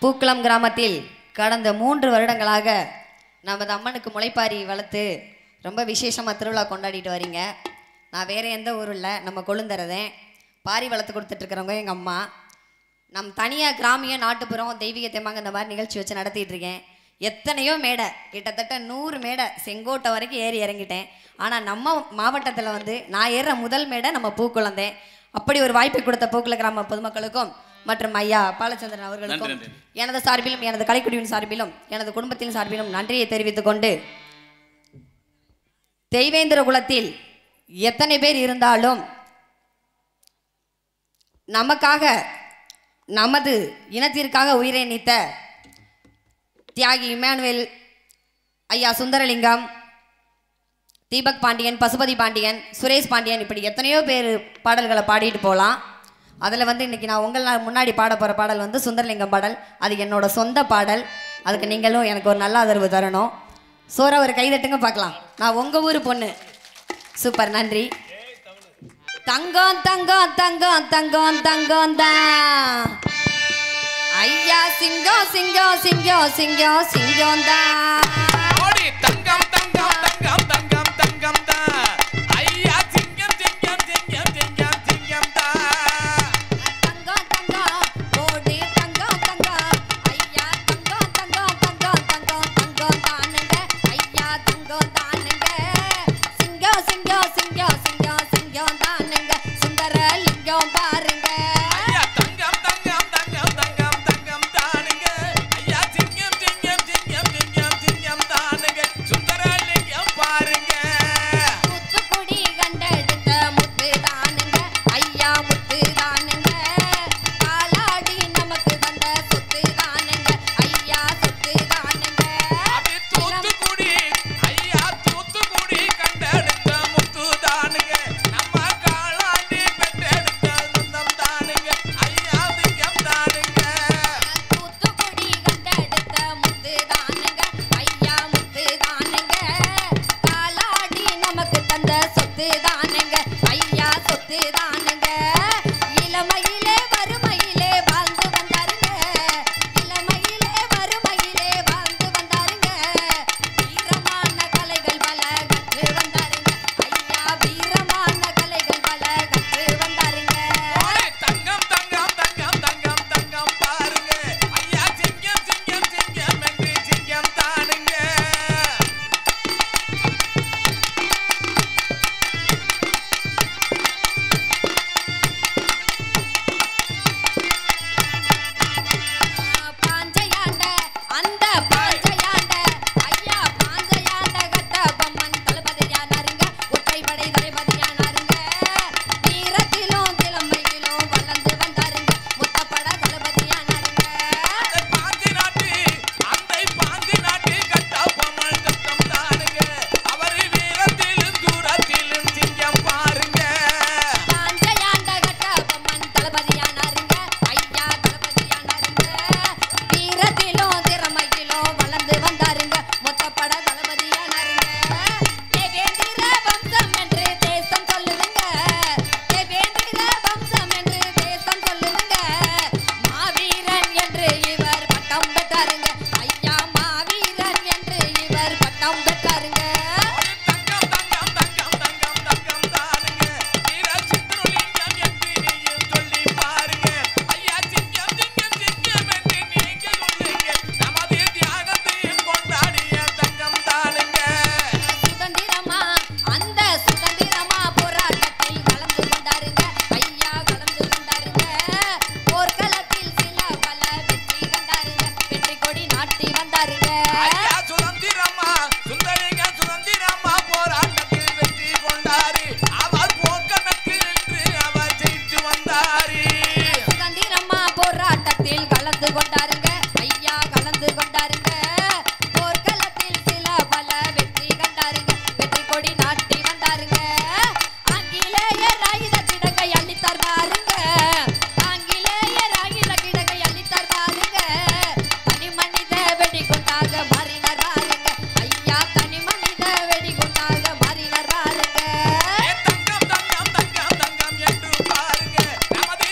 பூக்குளம் கிராமத்தில் கடந்த 3 வருடங்களாக நமது அம்மனுக்கு முளைப்பாரி வளர்த்து ரொம்ப விசேஷமாக திருவிழா கொண்டாடிட்டு வரீங்க. நான் வேறு எந்த ஊரும் இல்லை, நம்ம கொழுந்தரதேன். பாரி வளர்த்து கொடுத்துட்ருக்கிறவங்க எங்கள் அம்மா. நம் தனியாக கிராமிய நாட்டுப்புறம் தெய்வீக தெம்மாங்க இந்த மாதிரி நிகழ்ச்சி வச்சு நடத்திட்டு இருக்கேன். எத்தனையோ மேடை, கிட்டத்தட்ட 100 மேடை செங்கோட்டை வரைக்கும் ஏறி இறங்கிட்டேன். ஆனால் நம்ம மாவட்டத்தில் வந்து நான் ஏறுற முதல் மேடை நம்ம பூக்குளந்தேன். அப்படி ஒரு வாய்ப்பை கொடுத்த பூக்குள கிராம பொதுமக்களுக்கும் மற்றும் ஐயா பாலச்சந்திரன் அவர்களுக்கும் எனது சார்பிலும் எனது கலைக்குடியின் சார்பிலும் எனது குடும்பத்தின் சார்பிலும் நன்றியை தெரிவித்துக் கொண்டு, தெய்வேந்திர குலத்தில் எத்தனை பேர் இருந்தாலும் நமக்காக நமது இனத்திற்காக உயிரை நீத்த தியாகி இமானுவேல் ஐயா, சுந்தரலிங்கம், தீபக் பாண்டியன், பசுபதி பாண்டியன், சுரேஷ் பாண்டியன், இப்படி எத்தனையோ பேர் பாடல்களை பாடிட்டு போகலாம். அதில் வந்து இன்றைக்கி நான் உங்கள் முன்னாடி பாட போகிற பாடல் வந்து சுந்தரலிங்கம் பாடல். அது என்னோட சொந்த பாடல். அதுக்கு நீங்களும் எனக்கு ஒரு நல்ல ஆதரவு தரணும். சோற ஒரு கைதட்டுங்க பார்க்கலாம். நான் உங்கள் ஊர் பொண்ணு. சூப்பர், நன்றி. தங்கம் தங்கம் தங்கம் தங்கம் தங்கம் தான் ஐயா, சிங்கம் சிங்கம் சிங்கம் சிங்கம் சிங்கம் தான் தங்கம் தங்கம் தங்கம் தங்கம் தங்கம் தான் ஐயா, சிங்கம் சிங்கம் சிங்கம் சிங்கம் சிங்கம் தான் தங்கம் தங்கம் ஓடி தங்கம் தங்கம் ஐயா, தங்கம் தங்கம் தங்கம் தங்கம் தங்கம் தானுங்க ஐயா, தங்கம் தானுங்க சிங்கம் சிங்கம் சிங்கம் சிங்கம் சிங்கம் தானுங்க சுந்தரலிங்கம் பாருங்க ஐயா, தங்கம் தங்கம் தங்கம் தங்கம் தங்கம் தானுங்க ஐயா, சிங்கம் சிங்கம் சிங்கம் சிங்கம் சிங்கம் தானுங்க சுந்தரலிங்கம் பாருங்க. முத்துக்குடி கண்டெடுத்த முத்து தானுங்க ஐயா, முத்து தானுங்க காலாடி நமக்கு வந்த சொத்து தானுங்க ஐயா, சொத்து தானுங்க அது தூத்துக்குடி ஐயா, தூத்துக்குடி கண்டெடுத்த முத்து தானுங்க நம்ம காலாண்டி பெற்றெடுத்த சொந்தம் தானுங்க ஐயா, சிங்கம் தானுங்க. தூத்துக்குடி கண்டெடுத்த முத்து தானுங்க ஐயா, முத்து தானுங்க காலாடி நமக்கு தந்த சொத்து தானுங்க ஐயா, சொத்து தானுங்க இளமையிலே வறுமையிலே வாழ்ந்து வந்தாருங்க, இளமையிலே வறுமையிலே வாழ்ந்து வந்தாருங்க, வீரமான கலைகள் பல கற்று வந்தாருங்க ஐயா, வீரமான கலைகள் பல கற்று வந்தாருங்க. தங்கம் தங்கம் தங்கம் தங்கம் தங்கம் பாருங்க ஐயா, சிங்கம் சிங்கம் சிங்கம் என்று சிங்கம் தானுங்க. பாஞ்சையாண்ட அந்த பாஞ்சையாண்ட ஐயா, பாஞ்சையாண்ட கட்ட பொம்மன் தளபதியானாருங்க, ஒற்றைப்படை தளபதியானாருங்க, வீரத்திலும் திறமையிலும் வளர்ந்து வந்தாருங்க, முத்தப்பட தளபதியானாருங்க. பாஞ்சி நாட்டு அந்த பாஞ்சி நாட்டு கட்டபொம்மன் சத்தம் தானுங்க, அவர் வீரத்திலும் தூரத்திலும் சிங்கம் பாருங்க. பாஞ்சையாண்ட கட்ட பொம்மன் தளபதியானாருங்க ஐயா, தளபதியானாருங்க, வீரத்திலும் திறமையிலும் வளர்ந்து வந்தாருங்க, முத்தப்பட தளபதியானாருங்க. தேவேந்திர வம்சம் என்று தேசம் சொல்லுதுங்க, தேவேந்திர வம்சம் என்று தேசம் சொல்லுதுங்க, மாவீரன் என்று இவர் பட்டம் பெற்றாருங்க ஐயா, மாவீரன் என்று இவர் பட்டம் பெற்றாருங்க. தங்கம் தங்கம் தங்கம் தங்கம் தங்கம் தானுங்க வீர சித்ருலிங்கம் என்று நீயும் சொல்லி பாருங்க ஐயா, சிங்கம் சிங்கம் சிங்கம் என்று நீங்க சொல்லுங்க நமது தியாகத்தையும் கொண்டாடிய தங்கம் தானுங்க. சுதந்திரமா அந்த சுதந்திரமா போராட்டத்தில் கலந்து கொண்டாருங்க ஐயா, கலந்து கொண்டாருங்க, போர்க்களத்தில் சில பல வெற்றி கண்டாருங்க, வெற்றி கொடி நாட்டி வந்தாருங்க. ஐயா, சுதந்திரமா சுந்தரலிங்கம் சுதந்திரமா போராட்டத்தில் வெற்றி கொண்டாரு, அவர் போர்க்கணக்கு என்று அவர் ஜெயிச்சு வந்தாரு. சுதந்திரமா போராட்டத்தில் கலந்து கொண்டாருங்க ஐயா, கலந்து கொண்டாருங்க, போர்க்களத்தில் சில பல வெற்றி கண்டாருங்க, வெற்றி கொடி நாட்டி வந்தாருங்க. ஆங்கிலேயர் ஆயுத கிடங்கை அள்ளித்தார் பாருங்க, ஆங்கிலேயர் ஆயுத கிடங்கை அள்ளித்தார் பாருங்க, தனி மனித வெடிகுண்டாக மாறினார் பாருங்க ஐயா, தனி மனித வெடிகுண்டாக மாறினார் பாருங்க. தங்கம் தங்கம் தங்கம் தங்கம் என்று பாருங்க நமது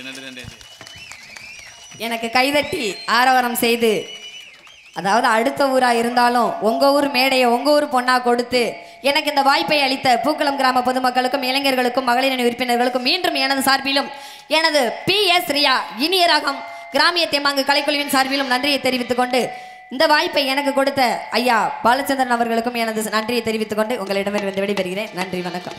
நன்றி நன்றி நன்றி. எனக்கு கைதட்டி ஆரவாரம் செய்து, அதாவது அடுத்த ஊரா இருந்தாலும் உங்க ஊர் மேடையை உங்க ஊர் பொண்ணா கொடுத்து எனக்கு இந்த வாய்ப்பை அளித்த பூக்குளம் கிராம பொதுமக்களுக்கும் இளைஞர்களுக்கும் மகளிர் அணி உறுப்பினர்களுக்கும் மீண்டும் எனது சார்பிலும் எனது PS ரியா இனிய ராகம் கிராமிய தேமாங்கு கலைக்குழுவின் சார்பிலும் நன்றியை தெரிவித்துக் கொண்டு, இந்த வாய்ப்பை எனக்கு கொடுத்த ஐயா பாலச்சந்திரன் அவர்களுக்கும் எனது நன்றியை தெரிவித்துக் கொண்டு உங்களிடமிருந்து விடைபெறுகிறேன். நன்றி, வணக்கம்.